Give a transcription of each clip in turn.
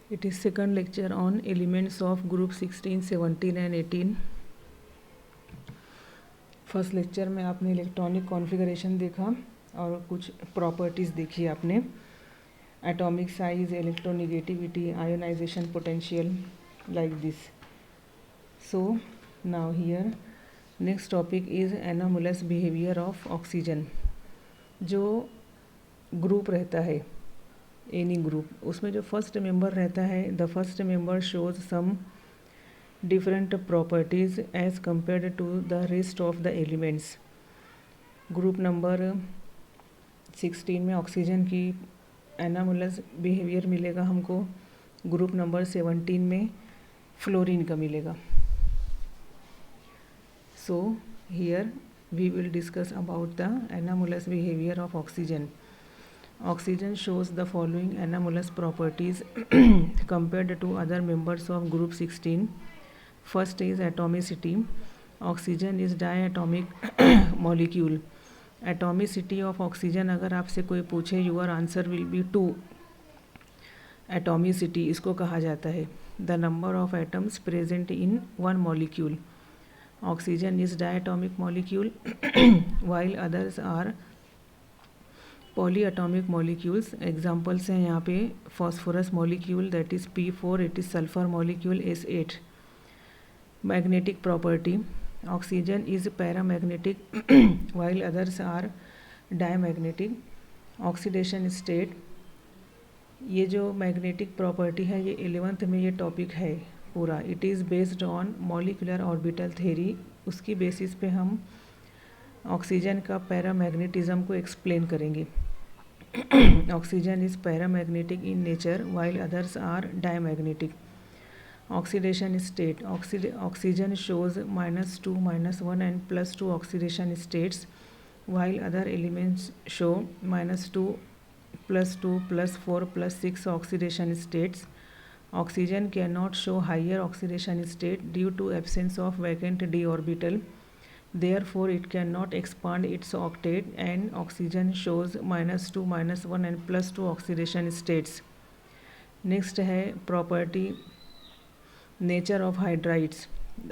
It is second lecture on elements of group 16, 17 and 18. First lecture में आपने electronic configuration देखा और कुछ प्रॉपर्टीज़ देखी आपने, atomic size, electronegativity, ionization potential, like this. So now here next topic is anomalous behaviour of oxygen. जो group रहता है एनी ग्रुप, उसमें जो फर्स्ट मेंबर रहता है, the first member shows some different properties as compared to the rest of the elements. Group number 16 में oxygen की anomalous behaviour मिलेगा हमको, ग्रुप नंबर 17 में फ्लोरीन का मिलेगा. So here we will discuss about the anomalous behaviour of oxygen. Oxygen shows the following anomalous properties compared to other members of group 16. First is atomicity. Oxygen is diatomic molecule. Atomicity of oxygen अगर आपसे कोई पूछे, your answer will be 2. Atomicity इसको कहा जाता है, the number of atoms present in one molecule. Oxygen is diatomic molecule while others are polyatomic molecules. Examples हैं यहाँ पे phosphorus molecule, that is P4, it is sulfur molecule S8. Magnetic property. Oxygen is paramagnetic while others are diamagnetic. Oxidation state. ये जो magnetic property है ये 11th में ये topic है पूरा. It is based on molecular orbital theory. उसकी basis पे हम ऑक्सीजन का पैरामैग्नेटिज्म को एक्सप्लेन करेंगे. Oxygen is paramagnetic in nature while others are diamagnetic. Oxidation state. Oxygen shows -2, -1 and +2 oxidation states while other elements show -2, +2, +4, +6 oxidation states. Oxygen cannot show higher oxidation state due to absence of vacant d orbital. Therefore it cannot expand its octet, and oxygen shows -2, -1 and +2 oxidation states. Next है property nature of hydrides.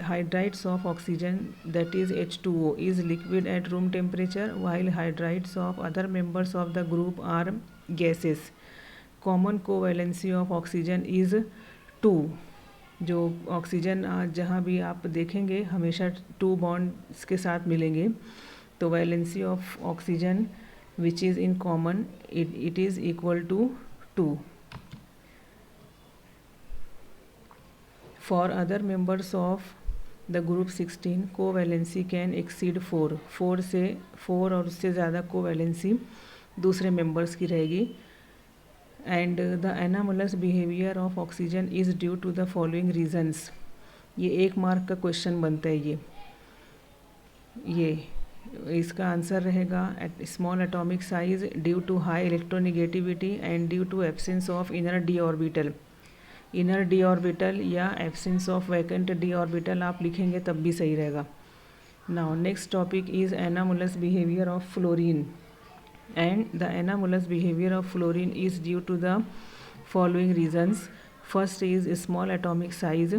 Hydrides of oxygen, that is H2O, is liquid at room temperature while hydrides of other members of the group are gases. Common covalency of oxygen is 2. जो oxygen जहाँ भी आप देखेंगे हमेशा 2 bonds के साथ मिलेंगे. तो valency of oxygen which is in common, it is equal to 2. For other members of the group 16 covalency can exceed 4. 4 और उससे ज़्यादा कोवैलेंसी दूसरे मेंबर्स की रहेगी. And the anomalous behaviour of oxygen is due to the following reasons. ये 1 mark का question बनता है. ये इसका आंसर रहेगा at small atomic size, due to high electronegativity and due to absence of inner d orbital. Inner d orbital या absence of vacant d orbital आप लिखेंगे तब भी सही रहेगा. Now next topic is anomalous behaviour of fluorine. And the anomalous behavior of fluorine is due to the following reasons. First is small atomic size.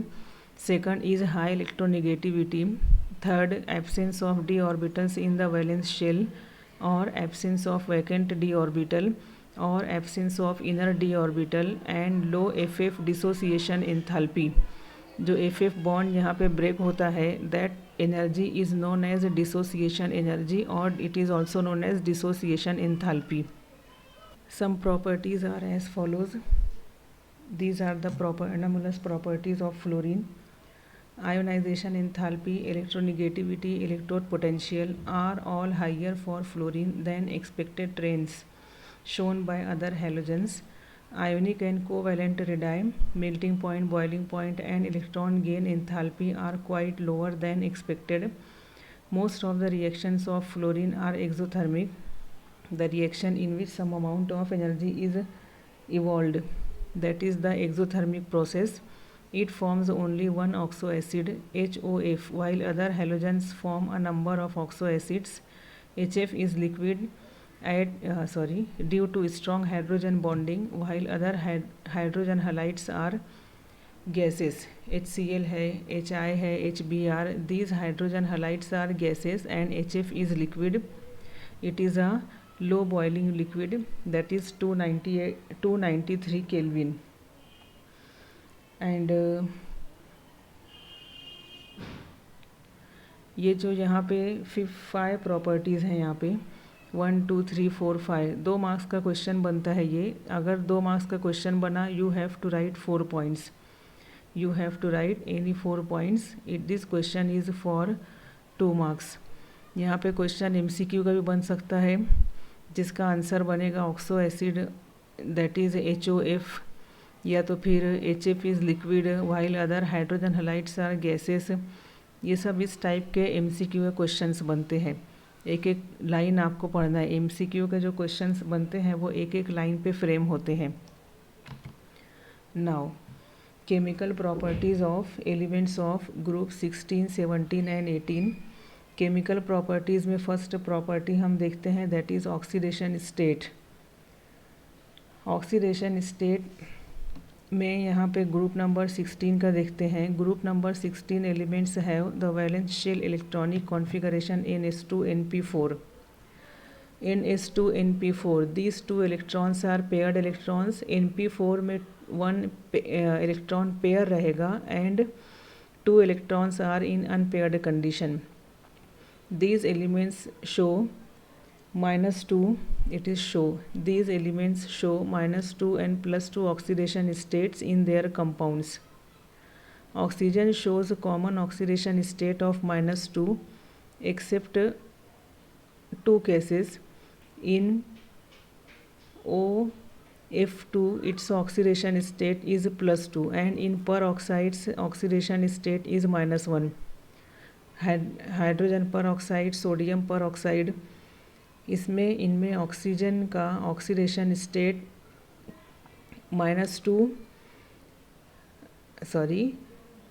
Second is high electronegativity. Third, absence of d orbitals in the valence shell, or absence of vacant d orbital, or absence of inner d orbital, and low FF dissociation enthalpy. जो FF bond यहाँ पे break होता है, that energy is known as dissociation energy, और it is also known as dissociation enthalpy. Some properties are as follows. These are the anomalous properties of fluorine. Ionization enthalpy, electronegativity, electrode potential are all higher for fluorine than expected trends shown by other halogens. Ionic and covalent radii, melting point, boiling point and electron gain enthalpy are quite lower than expected. Most of the reactions of fluorine are exothermic, the reaction in which some amount of energy is evolved, that is the exothermic process. It forms only one oxoacid, HOF, while other halogens form a number of oxoacids. HF is liquid due to strong hydrogen bonding, while other hydrogen halides are gases. HCl है, HI है, HBr. These hydrogen halides are gases and HF is liquid. It is a low boiling liquid, that is 293 Kelvin. And ये जो यहाँ पे 5 properties हैं, यहाँ पे 1 2 3 4 5 2 marks का क्वेश्चन बनता है ये. अगर 2 मार्क्स का क्वेश्चन बना, you have to write 4 points. You have to write any 4 points. This question is for 2 marks. यहाँ पे क्वेश्चन MCQ का भी बन सकता है, जिसका आंसर बनेगा oxo acid, that is HOF, या तो फिर HF is liquid while other hydrogen halides are gases. ये सब इस टाइप के MCQ के क्वेश्चंस बनते हैं. एक एक लाइन आपको पढ़ना है. MCQ के जो क्वेश्चंस बनते हैं वो एक एक लाइन पे फ्रेम होते हैं. Now chemical properties of elements of group 16, 17 and 18. Chemical properties में फर्स्ट प्रॉपर्टी हम देखते हैं, that is oxidation state. Oxidation state में यहाँ पे ग्रुप नंबर 16 का देखते हैं. Group number 16 elements have the valence shell electronic configuration NS2NP4. NS2NP4. These 2 electrons are paired electrons. NP4 में 1 इलेक्ट्रॉन पेयर रहेगा and 2 electrons are in unpaired condition. These elements show -2. It is show. These elements show -2 and +2 oxidation states in their compounds. Oxygen shows a common oxidation state of -2 except 2 cases. In OF2 its oxidation state is +2 and in peroxides oxidation state is -1. Hydrogen peroxide, sodium peroxide, इनमें oxygen का oxidation state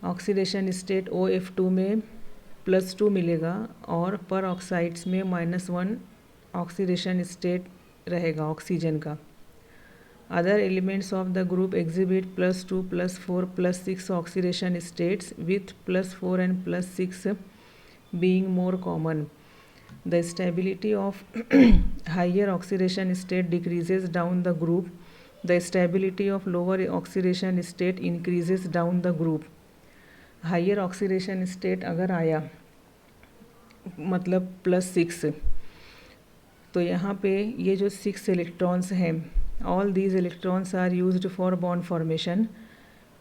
oxidation state OF2 में +2 मिलेगा और परऑक्साइड्स में -1 oxidation state रहेगा oxygen का. Other elements of the group exhibit +2, +4, +6 oxidation states with +4 and +6 being more common. The stability of higher oxidation state decreases down the group. The stability of lower oxidation state increases down the group. Higher oxidation state अगर आया मतलब +6, तो यहाँ पे ये जो 6 electrons हैं, all these electrons are used for bond formation.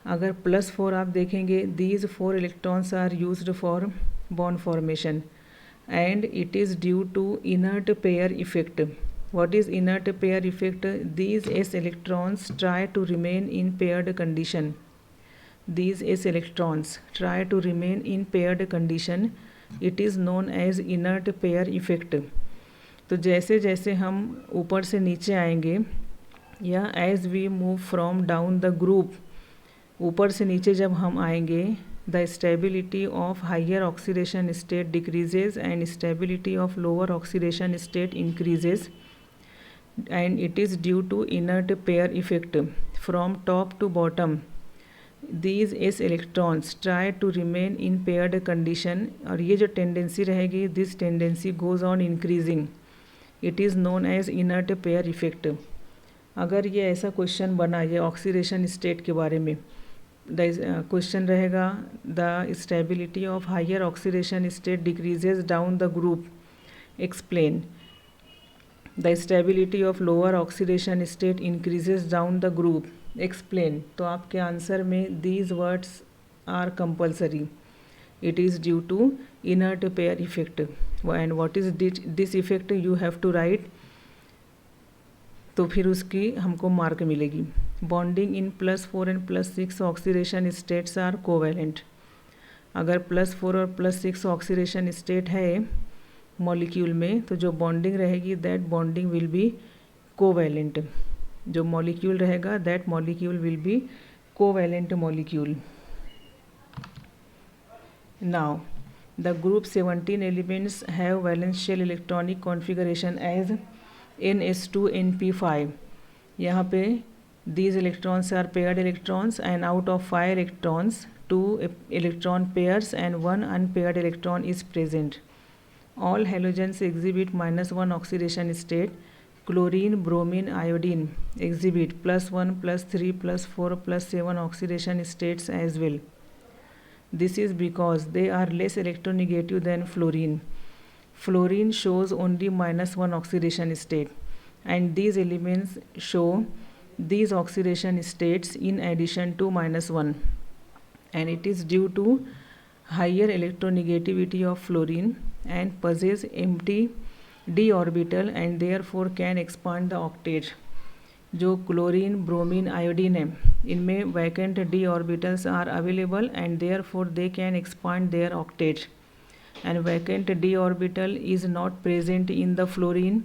अगर +4 आप देखेंगे, these 4 electrons are used for bond formation and it is due to inert pair effect. What is inert pair effect? These s electrons try to remain in paired condition. These s electrons try to remain in paired condition. It is known as inert pair effect. तो जैसे जैसे हम ऊपर से नीचे आएंगे या as we move from down the group, ऊपर से नीचे जब हम आएंगे, the stability of higher oxidation state decreases and stability of lower oxidation state increases, and it is due to inert pair effect. From top to bottom these s electrons try to remain in paired condition, और ये जो tendency रहेगी, this tendency goes on increasing. It is known as inert pair effect. अगर ये ऐसा question बना ये oxidation state के बारे में, क्वेश्चन रहेगा the stability of higher oxidation state decreases down the group. Explain. The stability of lower oxidation state increases down the group. Explain. तो आपके आंसर में these words are compulsory. It is due to inert pair effect. And what is this effect you have to write. तो फिर उसकी हमको mark मिलेगी. Bonding in +4 and +6 oxidation states are covalent. अगर +4 और +6 ऑक्सीडेशन स्टेट है molecule में, तो जो बॉन्डिंग रहेगी that bonding will be covalent. जो मॉलिक्यूल रहेगा that molecule will be covalent molecule. Now the group 17 elements have valence shell electronic configuration as NH2NP5, यहाँ पे these electrons are paired electrons and out of 5 electrons 2 electron pairs and 1 unpaired electron is present. All halogens exhibit -1 oxidation state. Chlorine, bromine, iodine exhibit +1, +3, +4, +7 oxidation states as well. This is because they are less electronegative than fluorine. Fluorine shows only -1 oxidation state, and these elements show these oxidation states in addition to -1, and it is due to higher electronegativity of fluorine and possess empty d orbital and therefore can expand the octet. जो chlorine, bromine, iodine है, इनमें vacant d orbitals are available and therefore they can expand their octet, and vacant d orbital is not present in the fluorine.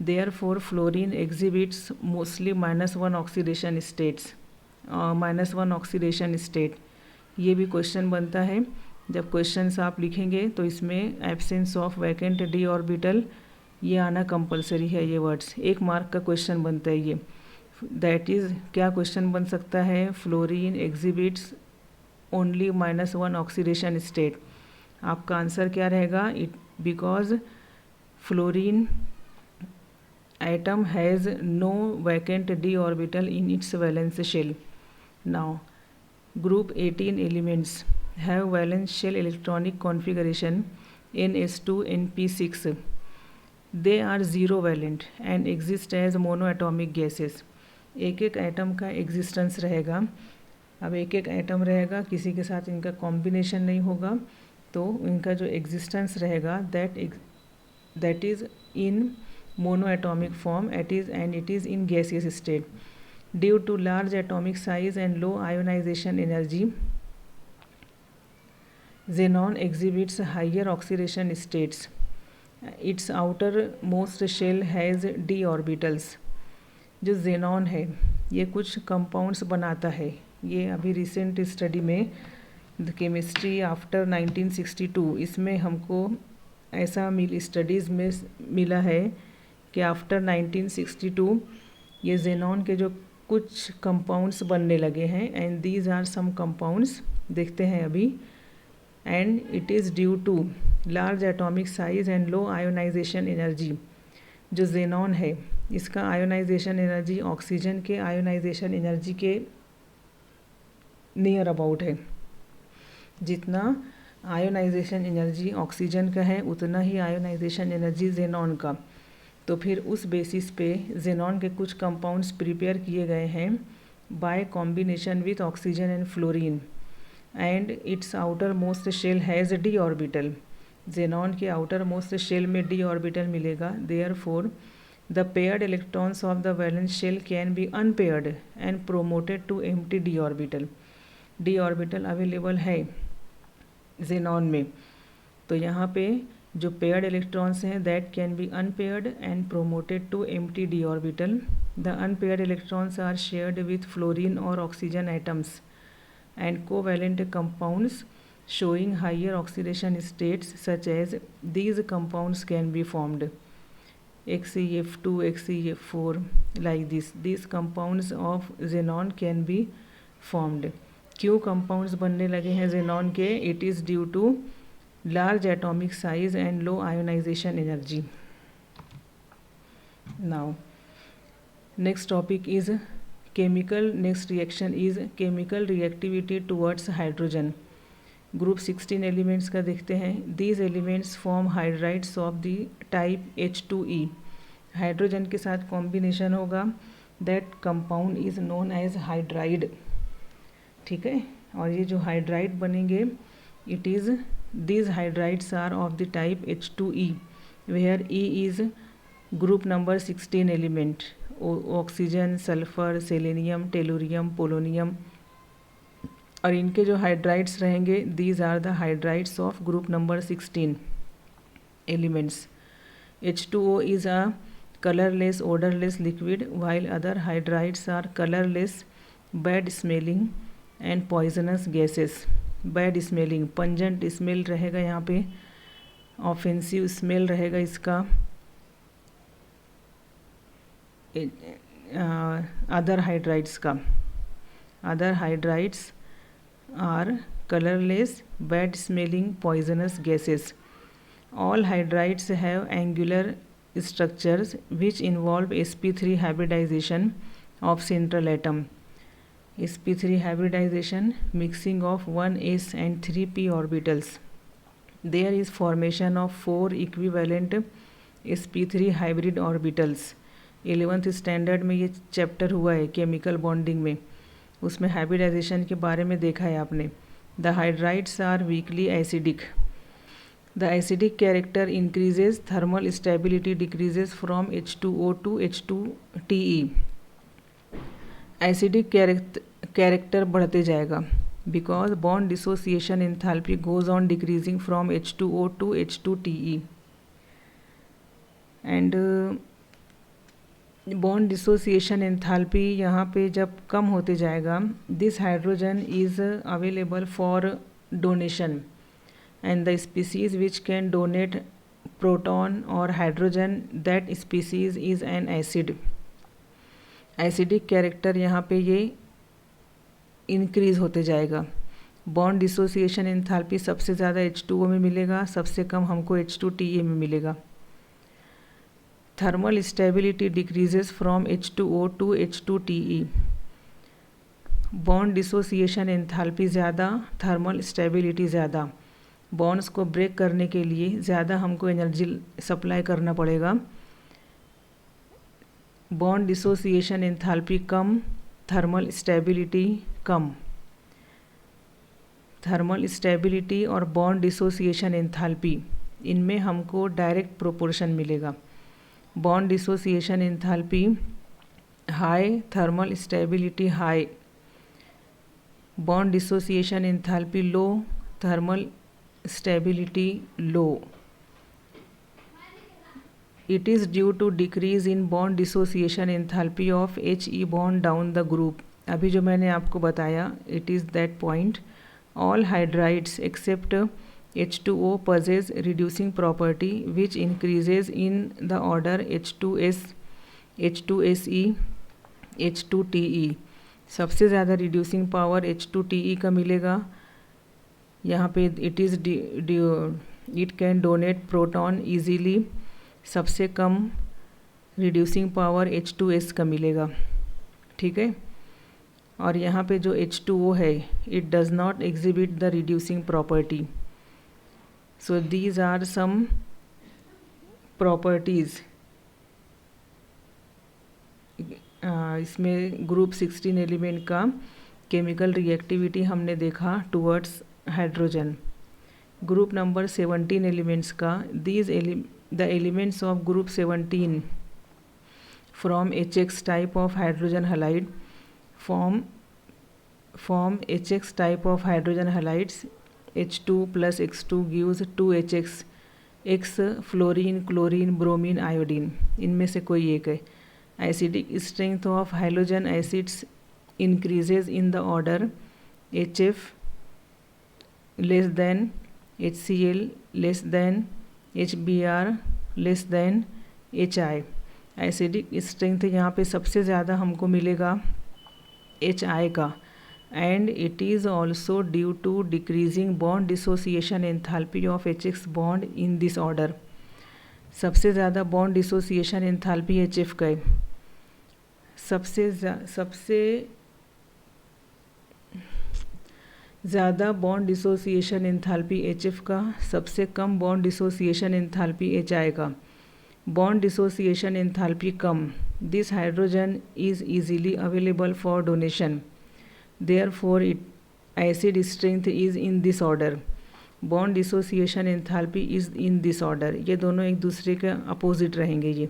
Therefore fluorine exhibits mostly -1 oxidation states, -1 oxidation state. ये भी question बनता है. जब questions आप लिखेंगे तो इसमें absence of vacant d orbital ये आना कंपलसरी है. ये वर्ड्स 1 मार्क का क्वेश्चन बनता है ये. दैट इज़ क्या क्वेश्चन बन सकता है? Fluorine exhibits only -1 oxidation state. आपका आंसर क्या रहेगा? It because fluorine atom has no vacant d orbital in its valence shell. Now group 18 elements have valence shell electronic configuration NS2NP6. They are zero valent and exist as monoatomic gases. एक एक atom का existence रहेगा. अब एक एक atom रहेगा, किसी के साथ इनका कॉम्बिनेशन नहीं होगा, तो इनका जो एग्जिस्टेंस रहेगा that is in monoatomic form, and it is in gaseous state. Due to large atomic size and low ionization energy, xenon exhibits higher oxidation states. Its outermost shell has d orbitals. जो xenon है ये कुछ compounds बनाता है. ये अभी recent study में the chemistry after 1962 इसमें हमको ऐसा स्टडीज़ में मिला है कि आफ्टर 1962 ये जेनॉन के जो कुछ कंपाउंड्स बनने लगे हैं, and these are some compounds देखते हैं अभी. And it is due to large atomic size and low ionisation energy. जो जेनॉन है इसका आयोनाइजेशन एनर्जी ऑक्सीजन के आयोनाइजेशन एनर्जी के नियर अबाउट है. जितना आयोनाइजेशन एनर्जी ऑक्सीजन का है उतना ही आयोनाइजेशन एनर्जी जेनॉन का. तो फिर उस बेसिस पे जेनॉन के कुछ कंपाउंड्स प्रिपेयर किए गए हैं by combination with oxygen and fluorine, and its outer most shell has d orbital. Xenon के आउटर मोस्ट शेल में डी ऑर्बिटल मिलेगा. Therefore the paired electrons of the valence shell can be unpaired and promoted to empty d orbital. D orbital available है xenon में, तो यहाँ पे जो paired electrons हैं that can be unpaired and promoted to empty d orbital. The unpaired electrons are shared with fluorine और oxygen atoms and covalent compounds showing higher oxidation states such as these compounds can be formed XeF2, XeF4 like this. These compounds of xenon can be formed. क्यों compounds बनने लगे हैं xenon के? It is due to large atomic size and low ionization energy. Now next topic is chemical. Next reaction is chemical reactivity towards hydrogen. Group 16 elements का देखते हैं. These elements form hydrides of the type H2E. Hydrogen के साथ combination होगा, that compound is known as hydride. ठीक है, और ये जो हाइड्राइड बनेंगे it is these hydrides are of the type H2E where E is group number 16 element. Oxygen, sulphur, selenium, tellurium, polonium, और इनके जो हाइड्राइड्स रहेंगे these are the hydrides of group number 16 elements. H2O is a colourless odourless liquid while other hydrides are colourless, bad smelling and poisonous gases. Bad smelling, pungent smell रहेगा यहाँ पे, offensive smell रहेगा इसका, other hydrides का। Other hydrides are colourless, bad smelling, poisonous gases. All hydrides have angular structures which involve sp3 hybridization of central atom. sp3 hybridization, mixing of 1s and 3p orbitals. There is formation of 4 equivalent sp3 hybrid orbitals. 11th standard में ये chapter हुआ है chemical bonding में, उसमें hybridisation के बारे में देखा है आपने। The hydrides are weakly acidic. The acidic character increases, thermal stability decreases from H2O to H2TE. Acidic character बढ़ते जाएगा because bond dissociation enthalpy goes on decreasing from H2O to H2TE. And bond dissociation enthalpy यहाँ पे जब कम होते जाएगा, this hydrogen is available for donation. And the species which can donate proton or hydrogen, that species is an acid. Acidic character यहाँ पे ये increase होते जाएगा। bond dissociation enthalpy सबसे ज़्यादा H2O में मिलेगा, सबसे कम हमको H2TE में मिलेगा। thermal stability decreases from H2O to H2TE. bond dissociation enthalpy ज़्यादा, thermal stability ज़्यादा। बॉन्ड्स को ब्रेक करने के लिए ज़्यादा हमको एनर्जी सप्लाई करना पड़ेगा। बॉन्ड डिसोसिएशन एंथैल्पी कम, थर्मल स्टेबिलिटी कम। थर्मल स्टेबिलिटी और बॉन्ड डिसोसिएशन एंथैल्पी, इनमें हमको डायरेक्ट प्रोपोर्शन मिलेगा। Bond dissociation enthalpy high, thermal stability high. Bond dissociation enthalpy low, thermal stability low. It is due to decrease in bond dissociation enthalpy of He bond down the group. अभी जो मैंने आपको बताया, it is that point. All hydrides except H2O possess reducing property which increases in the order H2S, H2SE, H2TE. सबसे ज़्यादा reducing power H2TE का मिलेगा। यहाँ पे it can donate proton easily, सबसे कम रिड्यूसिंग पावर H2S का मिलेगा। ठीक है, और यहाँ पे जो H2O है, it does not exhibit the reducing property. So these are some properties. इसमें ग्रुप 16 एलिमेंट का केमिकल रिएक्टिविटी हमने देखा towards hydrogen. Group number 17 elements का, the elements of group 17 from HX type of hydrogen halide form HX type of hydrogen halides. H2 plus X2 gives 2HX, X fluorine, chlorine, bromine, iodine, इनमें से कोई एक है। Acidic strength of hydrogen acids increases in the order HF less than HCl less than HBr less than HI। Acidic strength यहाँ पे सबसे ज़्यादा हमको मिलेगा HI का, and it is also due to decreasing bond dissociation enthalpy of HX bond in this order. सबसे ज़्यादा bond dissociation enthalpy HF का है। सबसे ज़्यादा बॉन्ड डिसोसिएशन एंथैल्पी HF का, सबसे कम बॉन्ड डिसोसिएशन एंथैल्पी HI का। Bond dissociation enthalpy come, this hydrogen is easily available for donation, therefore acid strength is in this order, bond dissociation enthalpy is in this order। ये दोनों एक दूसरे के opposite रहेंगे। ये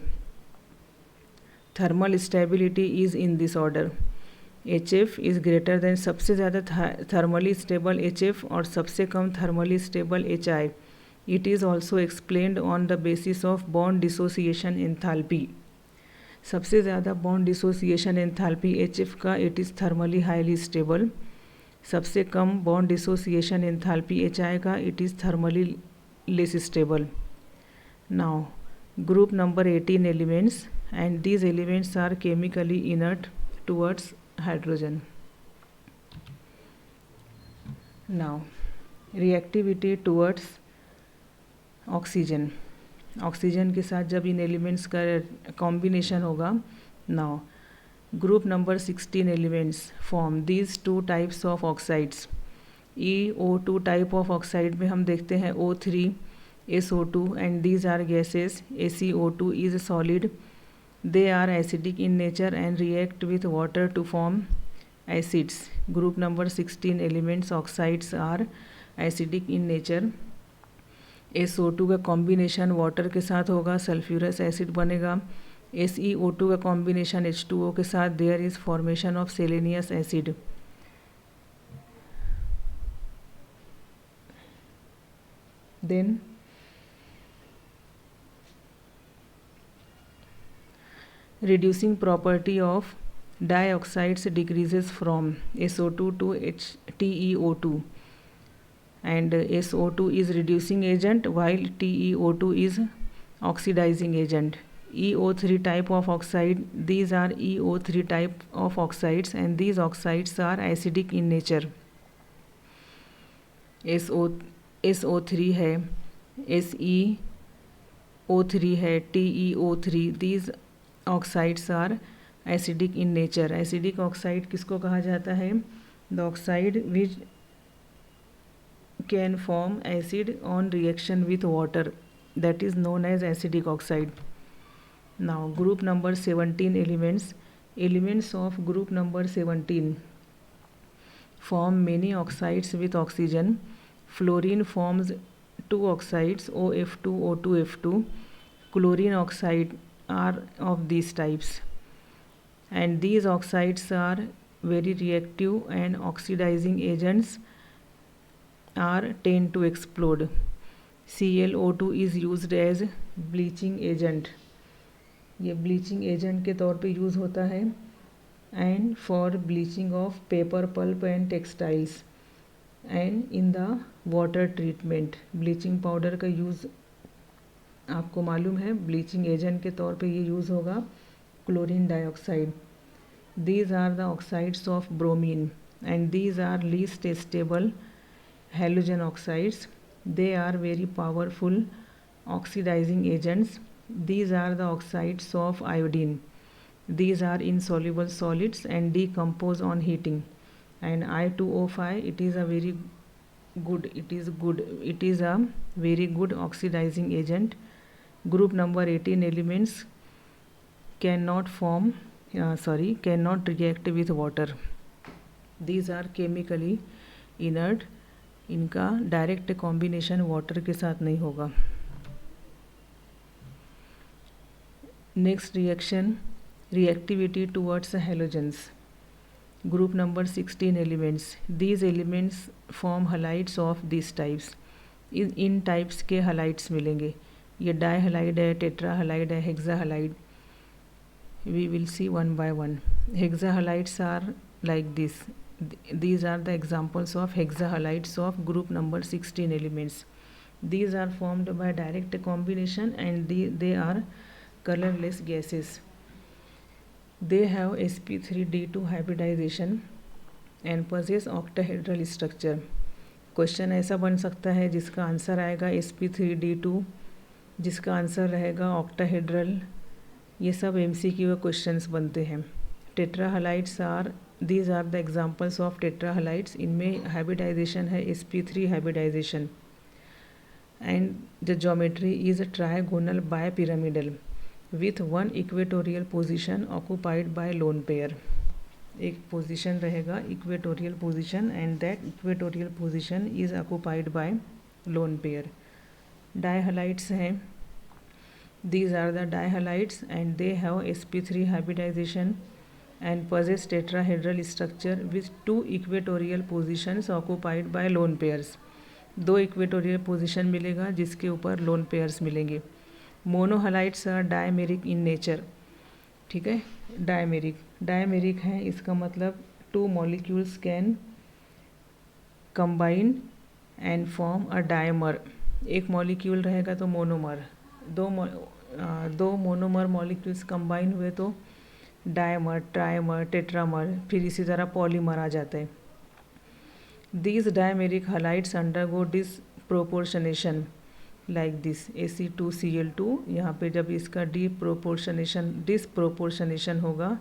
thermal stability is in this order. HF is greater than, सबसे ज़्यादा thermally stable HF और सबसे कम thermally stable HI। It is also explained on the basis of bond dissociation enthalpy. सबसे ज़्यादा बॉन्ड डिसोसिएशन एंथैल्पी HF का, it is thermally highly stable. सबसे कम बॉन्ड डिसोसिएशन एंथैल्पी HI का, it is thermally less stable. Now group number 18 elements and these elements are chemically inert towards hydrogen. Now, reactivity towards oxygen. Oxygen के साथ जब इन elements का combination होगा. Now group number 16 elements form these two types of oxides. EO2 type of oxide में हम देखते हैं O3, SO2 and these are gases. ACO2 is solid. They are acidic in nature and react with water to form acids. Group number 16 elements oxides are acidic in nature. SO2 का combination water के साथ होगा, sulphurous acid बनेगा. SeO2 का combination H2O के साथ, there is formation of selenious acid. Then reducing property of dioxides decreases from SO2 to TeO2, and SO2 is reducing agent while TeO2 is oxidizing agent. EO3 type of oxide, these are EO3 type of oxides and these oxides are acidic in nature. SO3 है, SeO3 है, TeO3, these oxides are acidic in nature. Acidic oxide किसको कहा जाता है? The oxide which can form acid on reaction with water, that is known as acidic oxide. Now group number 17 elements of group number 17 form many oxides with oxygen. Fluorine forms two oxides, OF2, O2F2. Chlorine oxide are of these types, and these oxides are very reactive and oxidizing agents are tend to explode. ClO2 is used as bleaching agent. ये bleaching agent के तौर पे use होता है. And for bleaching of paper, pulp and textiles and in the water treatment. Bleaching powder का use आपको मालूम है, ब्लीचिंग एजेंट के तौर पे ये यूज़ होगा. Chlorine dioxide. These are the oxides of bromine and these are least stable halogen oxides. They are very powerful oxidising agents. These are the oxides of iodine. These are insoluble solids and decompose on heating. And I2O5, it is a very good oxidizing agent. Group number 18 elements cannot react with water. These are chemically inert. इनका direct combination water के साथ नहीं होगा. Next reaction, reactivity towards halogens. Group number 16 elements. These elements form halides of these types. In types के halides मिलेंगे. ये die halide है, tetra halide है, hexa halide. We will see one by one. Hexa halides are like this. These are the examples of hexa halides of group number 16 elements. These are formed by direct combination and they are colorless gases. They have sp3d2 hybridization and possess octahedral structure. Question ऐसा बन सकता है जिसका answer आएगा sp3d2, जिसका answer रहेगा octahedral. ये सब MCQ क्वेश्चंस बनते हैं. Tetra halides are, these are the examples of tetra halides. इनमें हाइब्रिडाइजेशन है sp3 hybridisation. And the geometry is trigonal bipyramidal with one equatorial position occupied by lone pair. एक position रहेगा equatorial position and that equatorial position is occupied by lone pair. Dihalides हैं. These are the dihalides and they have sp3 hybridisation and possess tetrahedral structure with two equatorial positions occupied by lone pairs. दो equatorial position मिलेगा जिसके ऊपर lone pairs मिलेंगे. Monohalides are dimeric in nature. ठीक है, dimeric है, इसका मतलब two molecules can combine and form a dimer. एक मॉलिक्यूल रहेगा तो मोनोमर, दो मोनोमर मॉलिक्यूल्स कंबाइन हुए तो डायमर, ट्राइमर, टेट्रामर, फिर इसी तरह पॉलीमर आ जाते हैं. These dimeric halides undergo disproportionation like this. Ac2Cl2, यहाँ पे जब इसका disproportionation होगा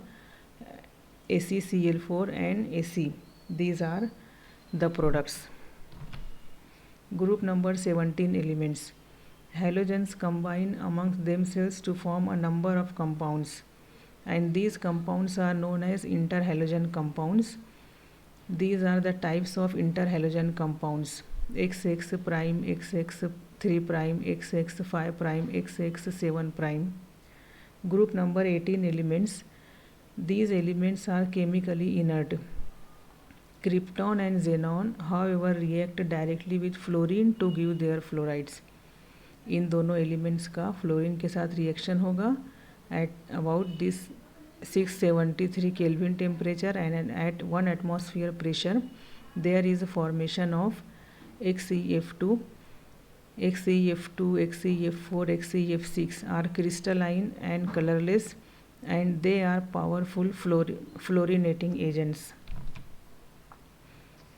AcCl4 and Ac. These are the products. Group number 17 elements. Halogens combine amongst themselves to form a number of compounds, and these compounds are known as interhalogen compounds. These are the types of interhalogen compounds: XX prime, XX3 prime, XX5 prime, XX7 prime. Group number 18 elements. These elements are chemically inert. Krypton and xenon, however, react directly with fluorine to give their fluorides. इन दोनों elements का fluorine के साथ reaction होगा at about this 673 Kelvin temperature, and at 1 atmosphere pressure there is a formation of XeF2. XeF2, XeF4, XeF6 are crystalline and colorless, and they are powerful fluorinating agents.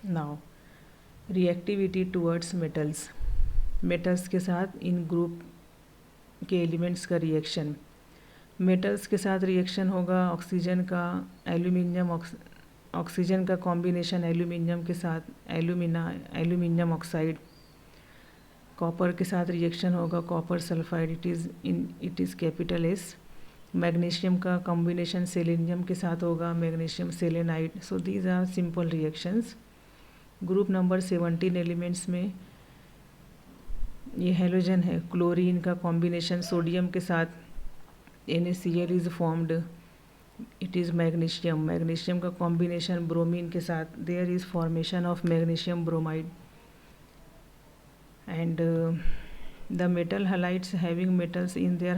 Now, reactivity towards metals. Metals के साथ इन group के elements का reaction. Metals के साथ reaction होगा oxygen का aluminium, oxygen का कॉम्बिनेशन एल्यूमिनियम के साथ एल्यूमिनियम ऑक्साइड. कॉपर के साथ रिएक्शन होगा copper sulphide, it is capital S. Magnesium का कॉम्बिनेशन सेलेनियम के साथ होगा magnesium selenide. So these are simple reactions. Group number 17 elements में ये हेलोजन है. क्लोरीन का कॉम्बिनेशन सोडियम के साथ NaCl is formed, it is magnesium. Magnesium का कॉम्बिनेशन ब्रोमीन के साथ, there is formation of magnesium bromide. And the metal halides having metals in their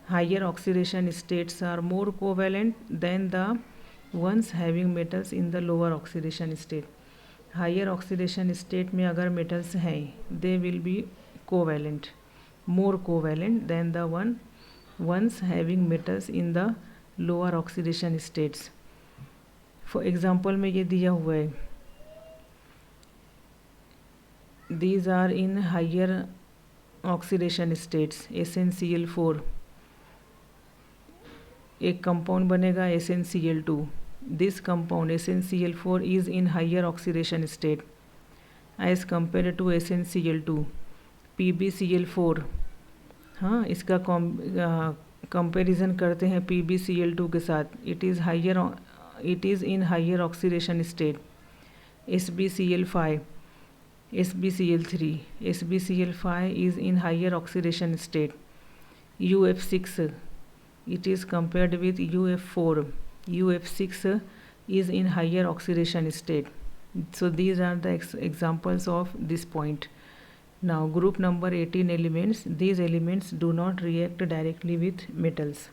higher oxidation states are more covalent than the ones having metals in the lower oxidation state. Higher oxidation state में अगर metals हैं they will be covalent, more covalent than the ones having metals in the lower oxidation states. For example में ये दिया हुआ है, these are in higher oxidation states. SnCl4 एक compound बनेगा SnCl2. This compound SnCl4 is in higher oxidation state as compared to SnCl2. PbCl4, हाँ इसका comparison करते हैं PbCl2 के साथ. It is in higher oxidation state. SbCl5, SbCl3, SbCl5 is in higher oxidation state. UF6, it is compared with UF4. UF6 is in higher oxidation state. So these are the examples of this point. Now group number 18 elements. These elements do not react directly with metals.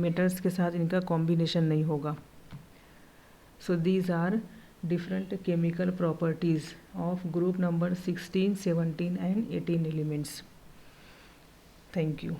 Metals के साथ इनका combination नहीं होगा. So these are different chemical properties of group number 16, 17 and 18 elements. Thank you.